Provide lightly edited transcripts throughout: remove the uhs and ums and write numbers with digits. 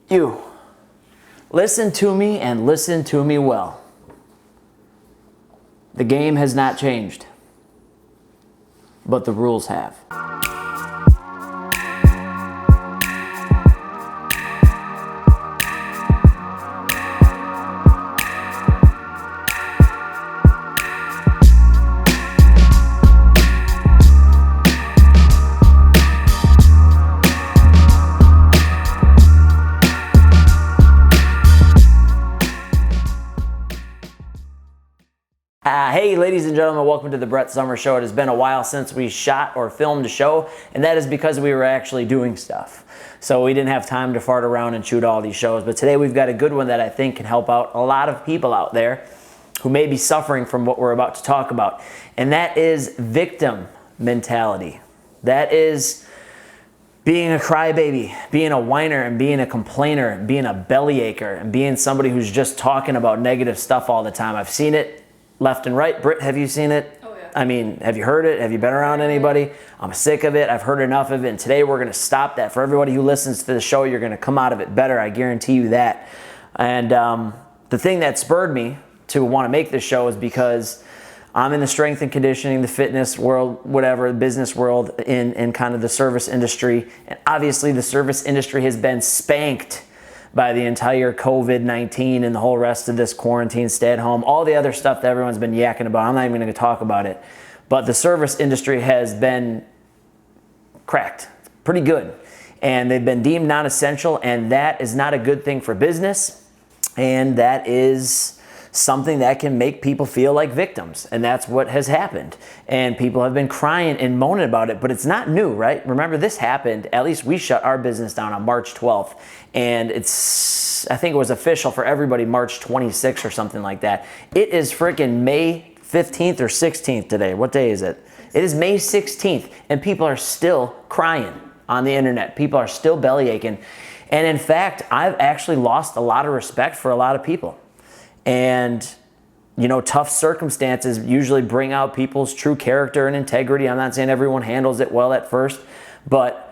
You, listen to me and listen to me well. The game has not changed, but the rules have. Hey, ladies and gentlemen, welcome to the Brett Summer Show. It has been a while since we shot or filmed a show, and that is because we were actually doing stuff. So we didn't have time to fart around and shoot all these shows. But today we've got a good one that I think can help out a lot of people out there who may be suffering from what we're about to talk about. And that is victim mentality. That is being a crybaby, being a whiner, and being a complainer, and being a bellyacher, and being somebody who's just talking about negative stuff all the time. I've seen it left and right. Britt, have you seen it? Oh, yeah. I mean, have you heard it? Have you been around anybody? I'm sick of it. I've heard enough of it. And today we're going to stop that. For everybody who listens to the show, you're going to come out of it better. I guarantee you that. And the thing that spurred me to want to make this show is because I'm in the strength and conditioning, the fitness world, whatever, the business world, in kind of the service industry. And obviously the service industry has been spanked by the entire COVID-19 and the whole rest of this quarantine, stay at home, all the other stuff that everyone's been yakking about. I'm not even going to talk about it. But the service industry has been cracked pretty good. And they've been deemed non-essential, and that is not a good thing for business. And that is something that can make people feel like victims. And that's what has happened. And people have been crying and moaning about it, but it's not new, right? Remember, this happened, at least we shut our business down on March 12th. And I think it was official for everybody March 26th or something like that. It is freaking May 15th or 16th today. What day is it? It is May 16th, and people are still crying on the internet. People are still belly aching. And in fact, I've actually lost a lot of respect for a lot of people. And, you know, tough circumstances usually bring out people's true character and integrity. I'm not saying everyone handles it well at first, but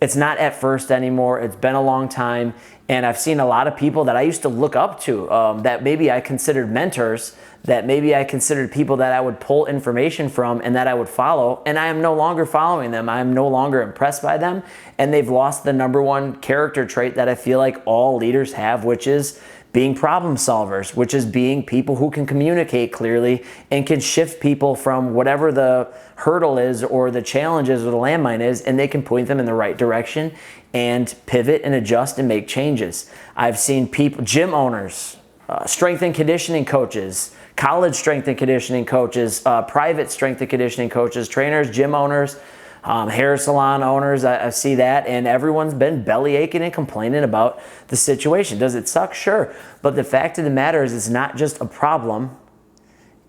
it's not at first anymore. It's been a long time. And I've seen a lot of people that I used to look up to, that maybe I considered mentors, that maybe I considered people that I would pull information from and that I would follow. And I am no longer following them. I am no longer impressed by them. And they've lost the number one character trait that I feel like all leaders have, which is being problem solvers, which is being people who can communicate clearly and can shift people from whatever the hurdle is or the challenge is or the landmine is, and they can point them in the right direction and pivot and adjust and make changes. I've seen people, gym owners, strength and conditioning coaches, college strength and conditioning coaches, private strength and conditioning coaches, trainers, gym owners, hair salon owners, I see that, and everyone's been belly aching and complaining about the situation. Does it suck? Sure. But the fact of the matter is, it's not just a problem.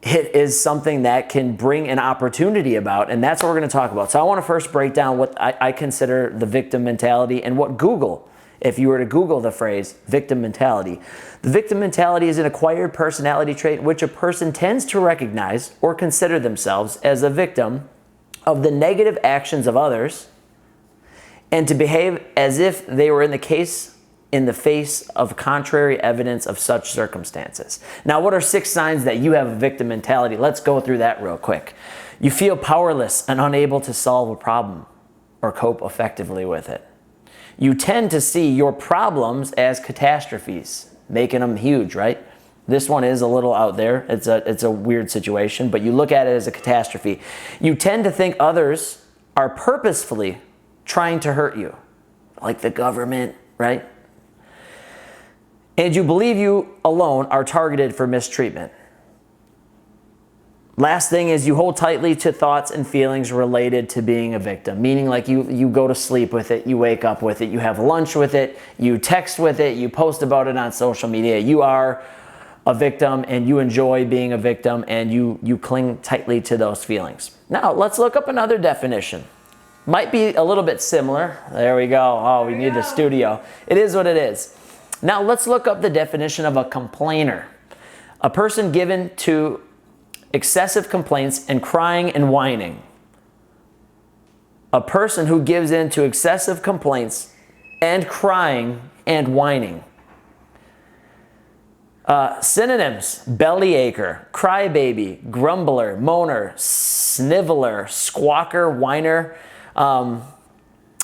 It is something that can bring an opportunity about, and that's what we're going to talk about. So I want to first break down what I consider the victim mentality and what Google, if you were to Google the phrase victim mentality. The victim mentality is an acquired personality trait in which a person tends to recognize or consider themselves as a victim of the negative actions of others and to behave as if they were in the face of contrary evidence of such circumstances. Now, what are 6 signs that you have a victim mentality? Let's go through that real quick. You feel powerless and unable to solve a problem or cope effectively with it. You tend to see your problems as catastrophes, making them huge, right? This one is a little out there. It's a weird situation, but you look at it as a catastrophe. You tend to think others are purposefully trying to hurt you, like the government, right? And you believe you alone are targeted for mistreatment. Last thing is you hold tightly to thoughts and feelings related to being a victim, meaning like you go to sleep with it, you wake up with it, you have lunch with it, you text with it, you post about it on social media. You are a victim and you enjoy being a victim and you cling tightly to those feelings. Now, let's look up another definition. Might be a little bit similar. There we go. Oh, we need the studio. It is what it is. Now, let's look up the definition of a complainer. A person given to excessive complaints and crying and whining. A person who gives in to excessive complaints and crying and whining. Synonyms: bellyache, crybaby, grumbler, moaner, sniveler, squawker, whiner.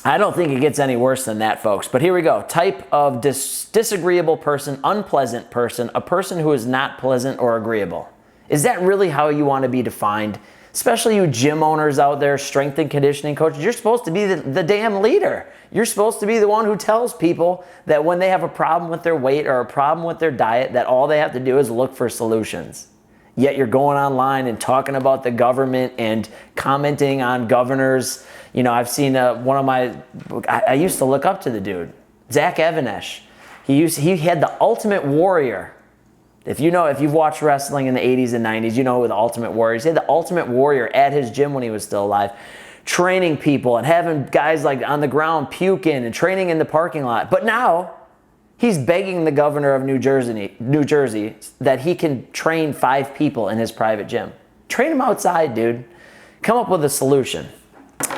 I don't think it gets any worse than that, folks. But here we go. Type of disagreeable person, unpleasant person, a person who is not pleasant or agreeable. Is that really how you want to be defined? Especially you gym owners out there, strength and conditioning coaches, you're supposed to be the damn leader. You're supposed to be the one who tells people that when they have a problem with their weight or a problem with their diet, that all they have to do is look for solutions. Yet you're going online and talking about the government and commenting on governors. You know, I've seen I used to look up to the dude, Zach Evanesh. He had the Ultimate Warrior. If you've watched wrestling in the 80s and 90s, you know who the Ultimate Warrior is. He had the Ultimate Warrior at his gym when he was still alive, training people and having guys like on the ground puking and training in the parking lot. But now he's begging the governor of New Jersey that he can train 5 people in his private gym. Train them outside, dude. Come up with a solution.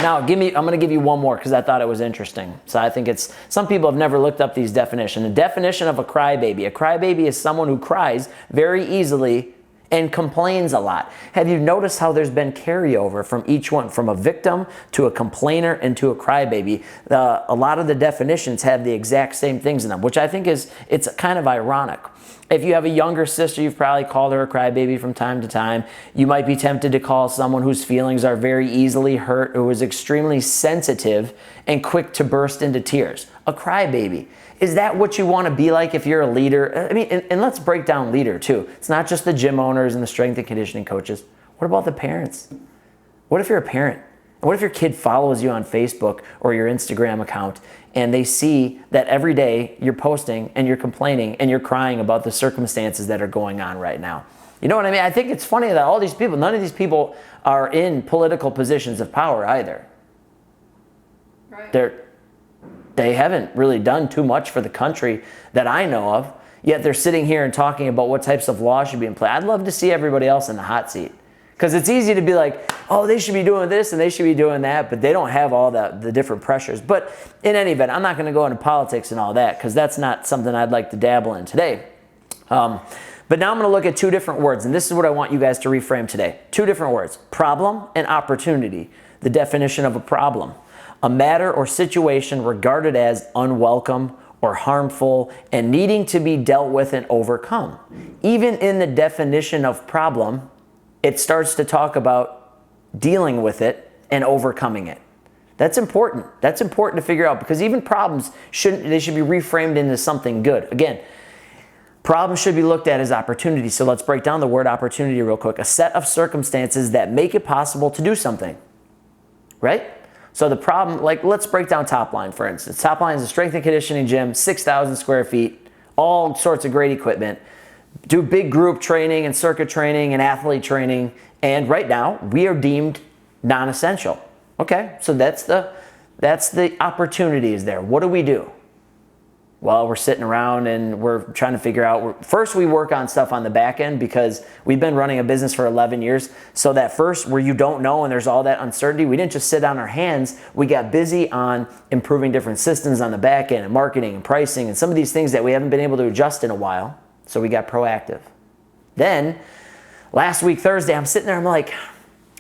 Now, I'm going to give you one more because I thought it was interesting. So I think some people have never looked up these definitions. The definition of a crybaby. A crybaby is someone who cries very easily and complains a lot. Have you noticed how there's been carryover from each one, from a victim to a complainer and to a crybaby? A lot of the definitions have the exact same things in them, which I think it's kind of ironic. If you have a younger sister, you've probably called her a crybaby from time to time. You might be tempted to call someone whose feelings are very easily hurt, who is extremely sensitive and quick to burst into tears, a crybaby. Is that what you want to be like if you're a leader? I mean, and let's break down leader too. It's not just the gym owners and the strength and conditioning coaches. What about the parents? What if you're a parent? What if your kid follows you on Facebook or your Instagram account and they see that every day you're posting and you're complaining and you're crying about the circumstances that are going on right now? You know what I mean? I think it's funny that all these people, none of these people are in political positions of power either. Right. They haven't really done too much for the country that I know of, yet they're sitting here and talking about what types of laws should be in play. I'd love to see everybody else in the hot seat. Because it's easy to be like, oh, they should be doing this and they should be doing that, but they don't have all the different pressures. But in any event, I'm not going to go into politics and all that because that's not something I'd like to dabble in today. But now I'm going to look at 2 different words, and this is what I want you guys to reframe today. 2 different words: problem and opportunity. The definition of a problem: a matter or situation regarded as unwelcome or harmful and needing to be dealt with and overcome. Even in the definition of problem, it starts to talk about dealing with it and overcoming it. That's important. That's important to figure out because even problems should be reframed into something good. Again, problems should be looked at as opportunities. So let's break down the word opportunity real quick. A set of circumstances that make it possible to do something, right? So the problem, like let's break down Top Line, for instance. Top Line is a strength and conditioning gym, 6,000 square feet, all sorts of great equipment. Do big group training and circuit training and athlete training. And right now we are deemed non-essential. Okay, so that's the opportunity is there. What do we do? Well, we're sitting around and we're trying to figure out, first we work on stuff on the back end because we've been running a business for 11 years. So that first where you don't know and there's all that uncertainty, we didn't just sit on our hands. We got busy on improving different systems on the back end and marketing and pricing and some of these things that we haven't been able to adjust in a while. So we got proactive. Then last week, Thursday, I'm sitting there, I'm like,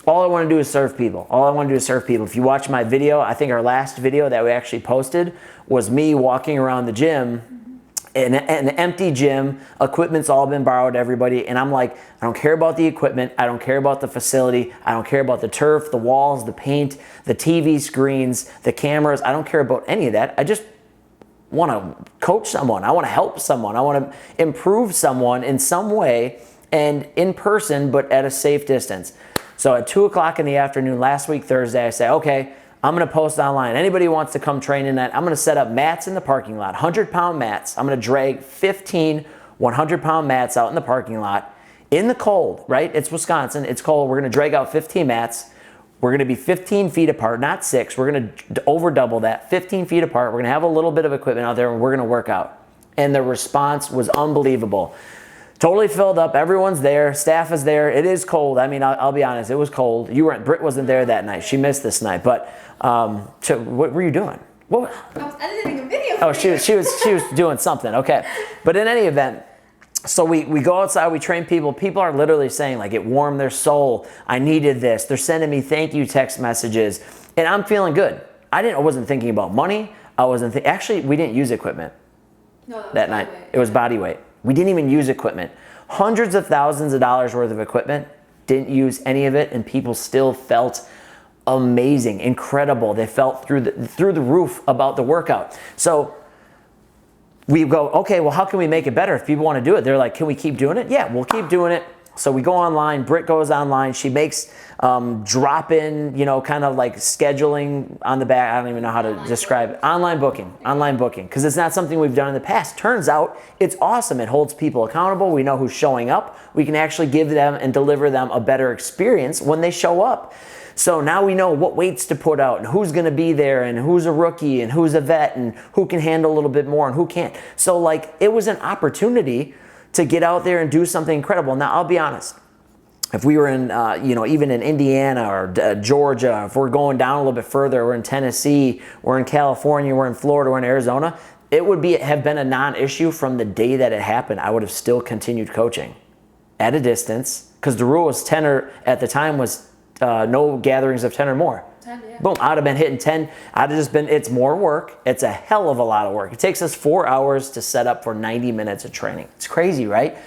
all I want to do is serve people. All I want to do is serve people. If you watch my video, I think our last video that we actually posted was me walking around the gym, an empty gym, equipment's all been borrowed to everybody, and I'm like, I don't care about the equipment, I don't care about the facility, I don't care about the turf, the walls, the paint, the TV screens, the cameras, I don't care about any of that. I just want to coach someone. I want to help someone. I want to improve someone in some way and in person, but at a safe distance. So at 2 o'clock in the afternoon last week, Thursday, I say, okay, I'm going to post online. Anybody who wants to come train in that, I'm going to set up mats in the parking lot, 100-pound mats. I'm going to drag 15 100-pound mats out in the parking lot in the cold, right? It's Wisconsin. It's cold. We're going to drag out 15 mats. We're going to be 15 feet apart, not 6. We're going to over double that, 15 feet apart. We're going to have a little bit of equipment out there, and we're going to work out. And the response was unbelievable. Totally filled up. Everyone's there. Staff is there. It is cold. I mean, I'll be honest. It was cold. Britt wasn't there that night. She missed this night. But what were you doing? What? I was editing a video Oh, she was doing something. Okay. But in any event, so we go outside, we train people. People are literally saying like it warmed their soul. I needed this. They're sending me thank you text messages and I'm feeling good. I wasn't thinking about money. Actually, we didn't use equipment that night. It was body weight. We didn't even use equipment. Hundreds of thousands of dollars worth of equipment, didn't use any of it, and people still felt amazing, incredible. They felt through the roof about the workout. So we go, okay, well, how can we make it better if people want to do it? They're like, can we keep doing it? Yeah, we'll keep doing it. So we go online, Britt goes online, she makes drop-in, kind of like scheduling on the back. I don't even know how to describe it. Online booking, because it's not something we've done in the past. Turns out it's awesome. It holds people accountable. We know who's showing up. We can actually give them and deliver them a better experience when they show up. So now we know what weights to put out and who's going to be there and who's a rookie and who's a vet and who can handle a little bit more and who can't. So like it was an opportunity to get out there and do something incredible. Now, I'll be honest. If we were in, even in Indiana or Georgia, if we're going down a little bit further, we're in Tennessee, we're in California, we're in Florida, we're in Arizona, it would have been a non-issue from the day that it happened. I would have still continued coaching at a distance because the rule was 10 or at the time was no gatherings of 10 or more. 10, yeah. Boom, I'd have been hitting 10. I'd have just been, it's more work. It's a hell of a lot of work. It takes us 4 hours to set up for 90 minutes of training. It's crazy, right?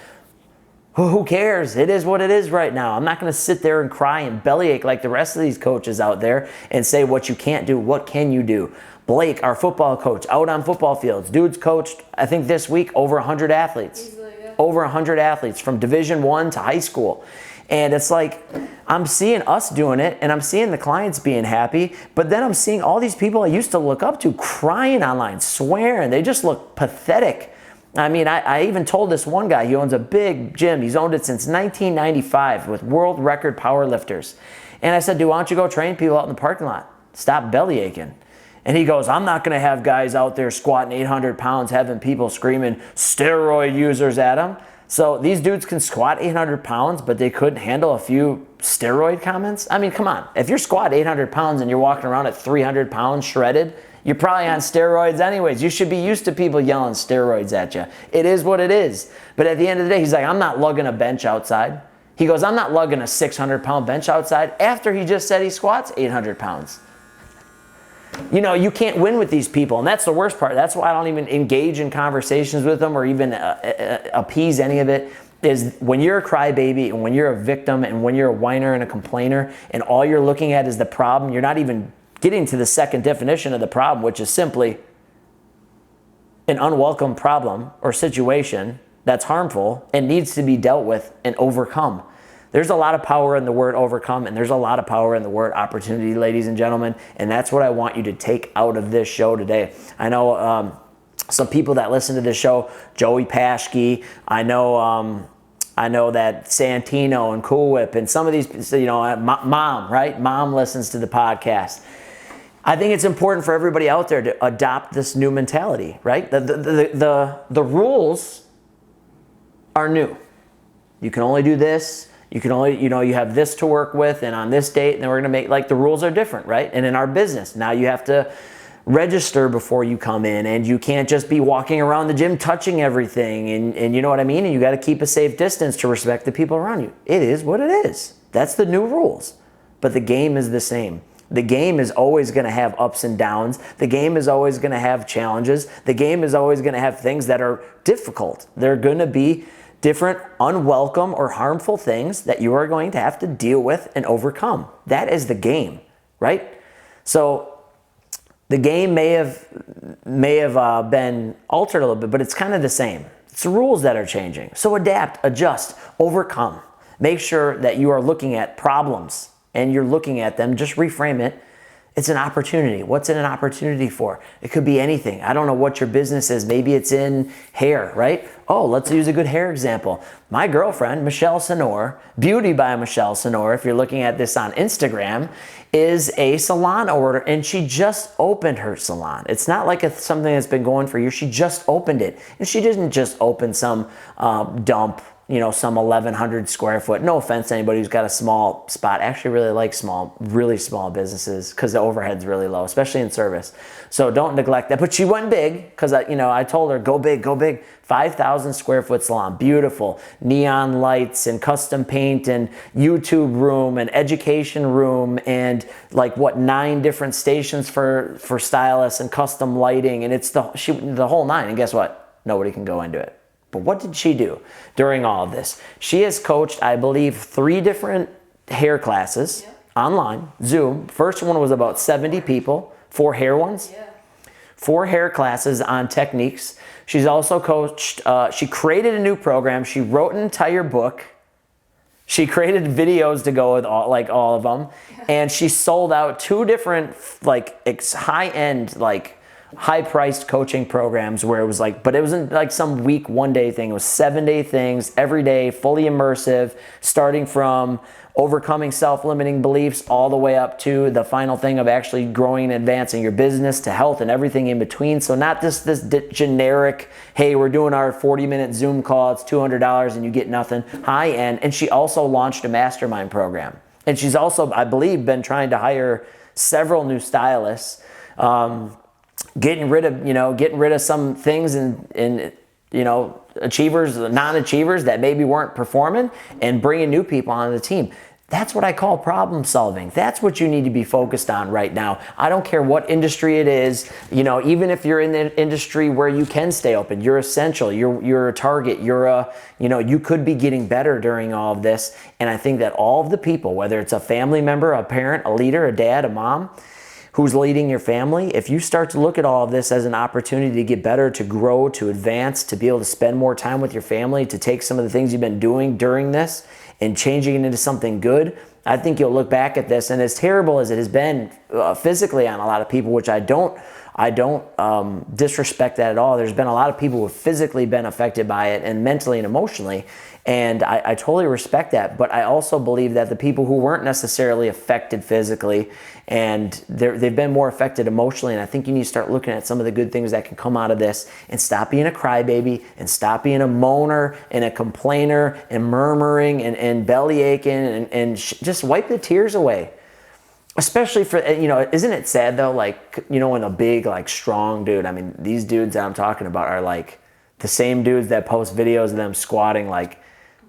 Who cares? It is what it is right now. I'm not going to sit there and cry and bellyache like the rest of these coaches out there and say what you can't do. What can you do? Blake, our football coach, out on football fields. Dude's coached, I think this week, over 100 athletes. Easily, yeah. Over 100 athletes from Division I to high school. And it's like, I'm seeing us doing it and I'm seeing the clients being happy, but then I'm seeing all these people I used to look up to crying online, swearing. They just look pathetic. I mean, I even told this one guy, he owns a big gym. He's owned it since 1995 with world record power lifters. And I said, dude, why don't you go train people out in the parking lot? Stop belly aching. And he goes, I'm not going to have guys out there squatting 800 pounds, having people screaming steroid users at them. So these dudes can squat 800 pounds, but they couldn't handle a few steroid comments? I mean, come on. If you're squatting 800 pounds and you're walking around at 300 pounds shredded, you're probably on steroids anyways. You should be used to people yelling steroids at you. It is what it is. But at the end of the day, he's like, I'm not lugging a bench outside. He goes, I'm not lugging a 600-pound bench outside after he just said he squats 800 pounds. You can't win with these people, and that's the worst part. That's why I don't even engage in conversations with them or even appease any of it, is when you're a crybaby and when you're a victim and when you're a whiner and a complainer and all you're looking at is the problem, you're not even getting to the second definition of the problem, which is simply an unwelcome problem or situation that's harmful and needs to be dealt with and overcome. There's a lot of power in the word overcome, and there's a lot of power in the word opportunity, ladies and gentlemen, and that's what I want you to take out of this show today. I know some people that listen to this show, Joey Paschke, I know that Santino and Cool Whip, and some of these, Mom, right? Mom listens to the podcast. I think it's important for everybody out there to adopt this new mentality, right? The rules are new. You can only do this. You can only, you have this to work with and on this date, and then we're going to make, like, the rules are different, right? And in our business, now you have to register before you come in, and you can't just be walking around the gym touching everything, and you know what I mean? And you got to keep a safe distance to respect the people around you. It is what it is. That's the new rules. But the game is the same. The game is always going to have ups and downs. The game is always going to have challenges. The game is always going to have things that are difficult. They're going to be different, unwelcome, or harmful things that you are going to have to deal with and overcome. That is the game, right? So the game may have been altered a little bit, but it's kind of the same. It's the rules that are changing. So adapt, adjust, overcome. Make sure that you are looking at problems and you're looking at them. Just reframe it. It's an opportunity. What's it an opportunity for? It could be anything. I don't know what your business is. Maybe it's in hair, right? Oh, let's use a good hair example. My girlfriend, Michelle Sonor, Beauty by Michelle Sonor, if you're looking at this on Instagram, is a salon owner, and she just opened her salon. It's not like it's something that's been going for years. She just opened it. And she didn't just open some dump, some 1,100 square foot. No offense to anybody who's got a small spot. I actually really like really small businesses because the overhead's really low, especially in service. So don't neglect that. But she went big because I told her, go big, go big. 5,000 square foot salon, beautiful, neon lights and custom paint and YouTube room and education room and 9 different stations for stylists and custom lighting, and it's the whole 9. And guess what? Nobody can go into it. But what did she do during all of this? She has coached, I believe, 3 different hair classes online, Zoom. First one was about 70 people, 4 hair ones. 4 hair classes on techniques. She's also coached, she created a new program. She wrote an entire book. She created videos to go with all of them. And she sold out 2 different high-end, high-priced coaching programs where it was but it wasn't some week, 1-day thing. It was 7-day things, every day, fully immersive, starting from overcoming self-limiting beliefs all the way up to the final thing of actually growing and advancing your business to health and everything in between. So not this generic, hey, we're doing our 40-minute Zoom call, it's $200 and you get nothing, high end. And she also launched a mastermind program. And she's also, I believe, been trying to hire several new stylists, getting rid of some things in achievers, non-achievers that maybe weren't performing, and bringing new people onto the team. That's what I call problem solving. That's what you need to be focused on right now. I don't care what industry it is. Even if you're in the industry where you can stay open, you're essential, you're a target, you could be getting better during all of this. And I think that all of the people, whether it's a family member, a parent, a leader, a dad, a mom, who's leading your family, if you start to look at all of this as an opportunity to get better, to grow, to advance, to be able to spend more time with your family, to take some of the things you've been doing during this and changing it into something good, I think you'll look back at this, and as terrible as it has been physically on a lot of people, which I don't disrespect that at all. There's been a lot of people who have physically been affected by it, and mentally and emotionally, and I totally respect that. But I also believe that the people who weren't necessarily affected physically, and they've been more affected emotionally, and I think you need to start looking at some of the good things that can come out of this, and stop being a crybaby, and stop being a moaner and a complainer and murmuring and belly aching, and just wipe the tears away. Especially for, isn't it sad though, when a big, strong dude, I mean, these dudes that I'm talking about are the same dudes that post videos of them squatting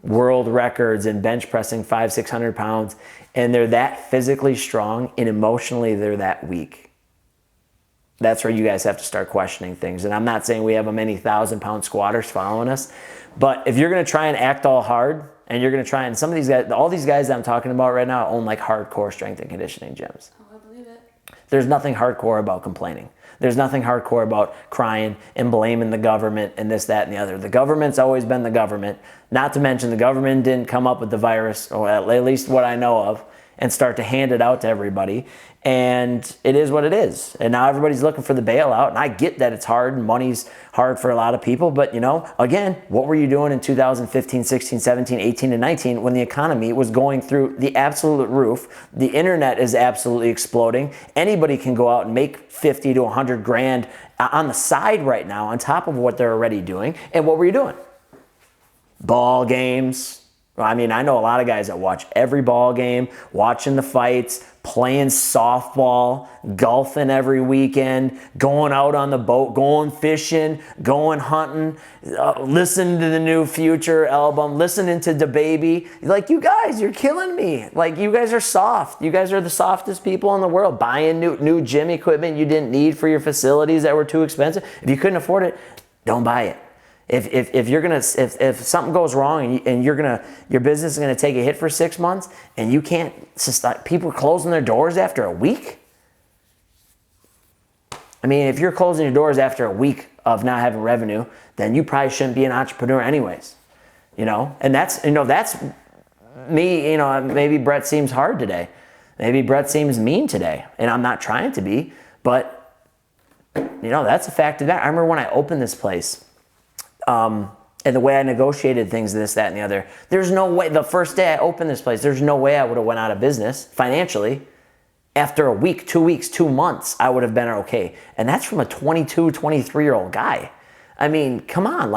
world records and bench pressing 500-600 pounds, and they're that physically strong, and emotionally they're that weak. That's where you guys have to start questioning things. And I'm not saying we have a many 1,000-pound squatters following us, but if you're going to try and act all hard, and you're going to try, and some of these guys, all these guys that I'm talking about right now own hardcore strength and conditioning gyms. Oh, I believe it. There's nothing hardcore about complaining. There's nothing hardcore about crying and blaming the government and this, that, and the other. The government's always been the government. Not to mention the government didn't come up with the virus, or at least what I know of, and start to hand it out to everybody. And it is what it is. And now everybody's looking for the bailout. And I get that it's hard and money's hard for a lot of people. But, again, what were you doing in 2015, 16, 17, 18, and 19 when the economy was going through the absolute roof? The internet is absolutely exploding. Anybody can go out and make 50 to 100 grand on the side right now on top of what they're already doing. And what were you doing? Ball games. I mean, I know a lot of guys that watch every ball game, watching the fights, playing softball, golfing every weekend, going out on the boat, going fishing, going hunting, listening to the new Future album, listening to DaBaby. You guys, you're killing me. You guys are soft. You guys are the softest people in the world. Buying new gym equipment you didn't need for your facilities that were too expensive. If you couldn't afford it, don't buy it. If something goes wrong and your business is gonna take a hit for 6 months, and you can't sustain, people are closing their doors after a week. I mean, if you're closing your doors after a week of not having revenue, then you probably shouldn't be an entrepreneur anyways. And that's me. Maybe Brett seems hard today. Maybe Brett seems mean today, and I'm not trying to be, but that's a fact of that. I remember when I opened this place. And the way I negotiated things, this, that, and the other, there's no way, the first day I opened this place, there's no way I would have went out of business financially. After a week, 2 weeks, 2 months, I would have been okay. And that's from a 22, 23-year-old guy. I mean, come on,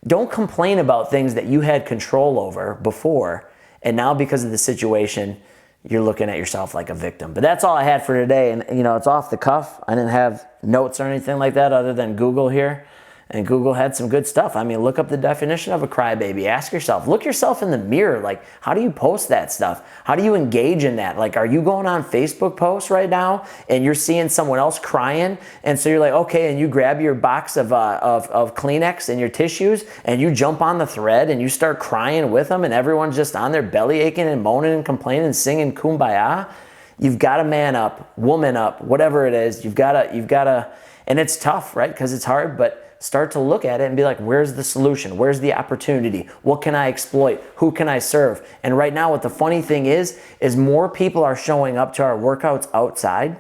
Don't complain about things that you had control over before, and now because of the situation, you're looking at yourself like a victim. But that's all I had for today, and it's off the cuff. I didn't have notes or anything like that other than Google here. And Google had some good stuff. I mean, look up the definition of a crybaby. Ask yourself, look yourself in the mirror. Like, how do you post that stuff? How do you engage in that? Like, are you going on Facebook posts right now and you're seeing someone else crying? And so you're like, okay, and you grab your box of Kleenex and your tissues and you jump on the thread and you start crying with them and everyone's just on their belly aching and moaning and complaining and singing Kumbaya. You've got to man up, woman up, whatever it is. You've got to, and it's tough, right? Because it's hard, but start to look at it and be like, where's the solution? Where's the opportunity? What can I exploit? Who can I serve? And right now, what the funny thing is more people are showing up to our workouts outside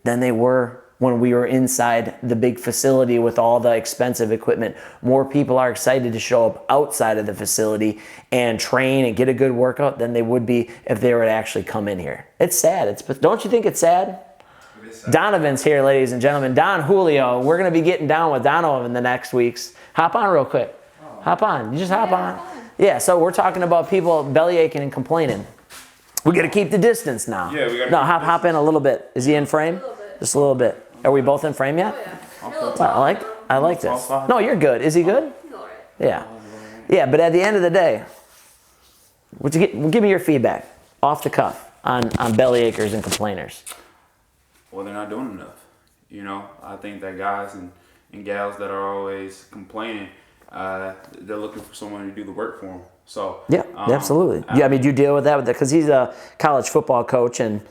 than they were when we were inside the big facility with all the expensive equipment. More people are excited to show up outside of the facility and train and get a good workout than they would be if they were to actually come in here. It's sad. Don't you think it's sad? Donovan's here, ladies and gentlemen. Don Julio. We're going to be getting down with Donovan in the next weeks. Hop on real quick. Hop on. You just hop on. Yeah, so we're talking about people belly aching and complaining. We got to keep the distance now. Yeah, we got to No, hop in a little bit. Is he in frame? Just a little bit. Are we both in frame yet? Oh, yeah. I like this. No, you're good. Is he good? Yeah. Yeah, but at the end of the day, give me your feedback off the cuff on belly achers and complainers. Well, they're not doing enough. I think that guys and gals that are always complaining, they're looking for someone to do the work for them. So yeah, absolutely. Do you deal with that? Because he's a college football coach and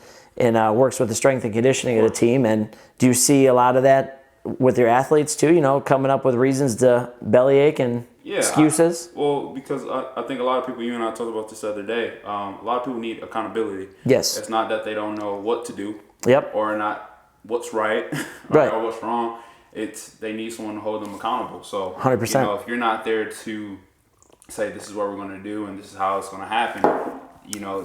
works with the strength and conditioning of the team. And do you see a lot of that with your athletes too? Coming up with reasons to bellyache and excuses? Because I think a lot of people, you and I talked about this the other day, a lot of people need accountability. Yes. It's not that they don't know what to do. Yep. Or not what's right, right, or what's wrong. They need someone to hold them accountable. So 100%. If you're not there to say this is what we're going to do and this is how it's going to happen,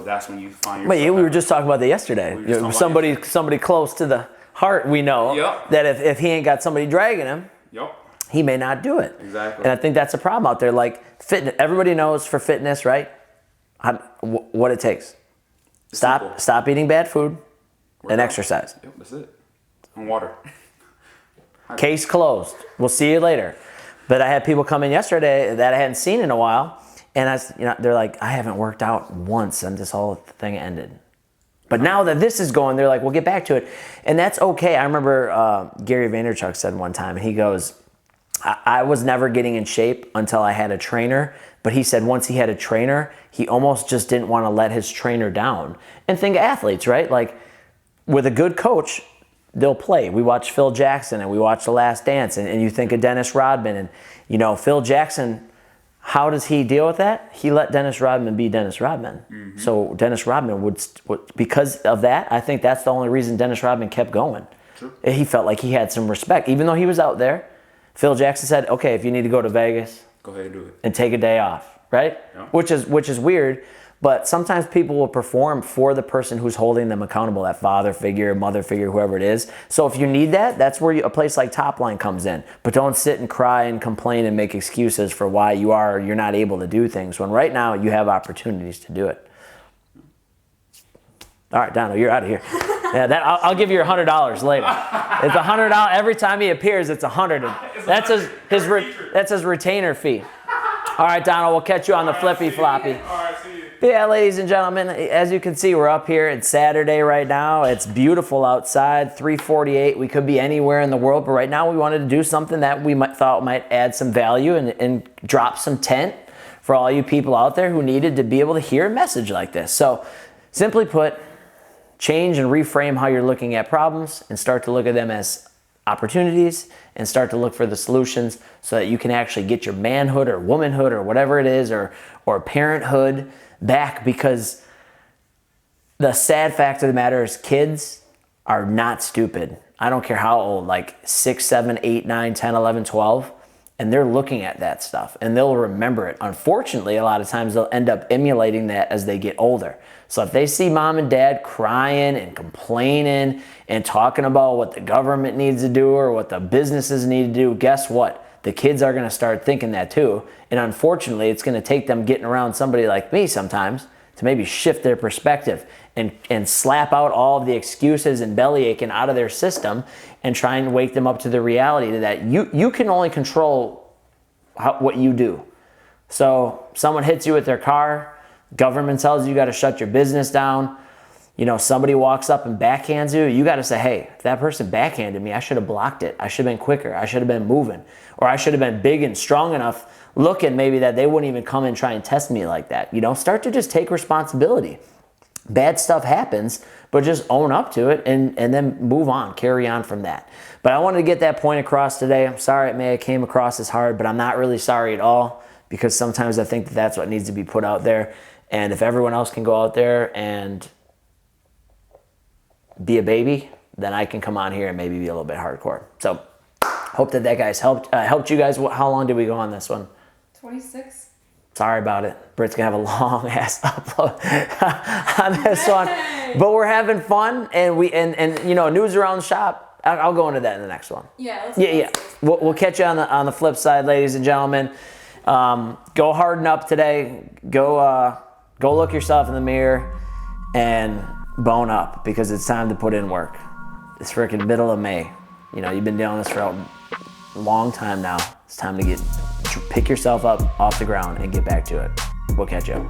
that's when you find yourself. But we were just talking about that yesterday. Somebody close to the heart, we know that if he ain't got somebody dragging him, he may not do it. Exactly. And I think that's a problem out there. Like fitness, everybody knows for fitness, right? What it takes. Stop eating bad food. And exercise. Yep, that's it. And water. Case closed. We'll see you later. But I had people come in yesterday that I hadn't seen in a while, and they're like, I haven't worked out once, and this whole thing ended. But now that this is going, they're like, we'll get back to it, and that's okay. I remember Gary Vaynerchuk said one time, and he goes, I was never getting in shape until I had a trainer. But he said once he had a trainer, he almost just didn't want to let his trainer down. And think of athletes, right? Like, with a good coach, they'll play. We watch Phil Jackson and we watch The Last Dance, and you think of Dennis Rodman. And, Phil Jackson, how does he deal with that? He let Dennis Rodman be Dennis Rodman. Mm-hmm. So Dennis Rodman would, because of that, I think that's the only reason Dennis Rodman kept going. True. He felt like he had some respect. Even though he was out there, Phil Jackson said, okay, if you need to go to Vegas, go ahead and do it. And take a day off, right? Yeah. Which is weird. But sometimes people will perform for the person who's holding them accountable, that father figure, mother figure, whoever it is. So if you need that, that's where a place like Top Line comes in. But don't sit and cry and complain and make excuses for why you're not able to do things, when right now you have opportunities to do it. All right, Dono, you're out of here. Yeah, I'll give you $100 later. It's $100 every time he appears. It's $100. That's his retainer fee. All right, Donald, we'll catch you on the flippy floppy. All right, see you. Yeah, ladies and gentlemen, as you can see, we're up here. It's Saturday right now. It's beautiful outside, 3:48. We could be anywhere in the world, but right now we wanted to do something that we thought might add some value and drop some tent for all you people out there who needed to be able to hear a message like this. So, simply put, change and reframe how you're looking at problems and start to look at them as opportunities and start to look for the solutions so that you can actually get your manhood or womanhood or whatever it is or parenthood back, because the sad fact of the matter is kids are not stupid. I don't care how old, like 6, 7, 8, 9, 10, 11, 12, and they're looking at that stuff and they'll remember it. Unfortunately, a lot of times they'll end up emulating that as they get older. So if they see mom and dad crying and complaining and talking about what the government needs to do or what the businesses need to do, guess what? the kids are going to start thinking that too. And unfortunately, it's going to take them getting around somebody like me sometimes to maybe shift their perspective and slap out all of the excuses and belly aching out of their system and try and wake them up to the reality that you can only control what you do. So someone hits you with their car, government tells you got to shut your business down. You know, somebody walks up and backhands you, you got to say, hey, if that person backhanded me, I should have blocked it. I should have been quicker. I should have been moving. Or I should have been big and strong enough looking maybe that they wouldn't even come and try and test me like that. You know, start to just take responsibility. Bad stuff happens, but just own up to it and then move on, carry on from that. But I wanted to get that point across today. I'm sorry it may have came across as hard, but I'm not really sorry at all, because sometimes I think that that's what needs to be put out there. And if everyone else can go out there and be a baby, then I can come on here and maybe be a little bit hardcore. So hope that guys helped you guys. How long did we go on this one? 26. Sorry about it. Britt's gonna have a long ass upload on this one, but we're having fun, and you know, news around the shop. I'll go into that in the next one. Yeah. Yeah. We'll catch you on the flip side, ladies and gentlemen. Go harden up today. Go look yourself in the mirror and bone up, because it's time to put in work. It's freaking middle of May. You know, you've been doing this for a long time now. It's time to pick yourself up off the ground and get back to it. We'll catch you.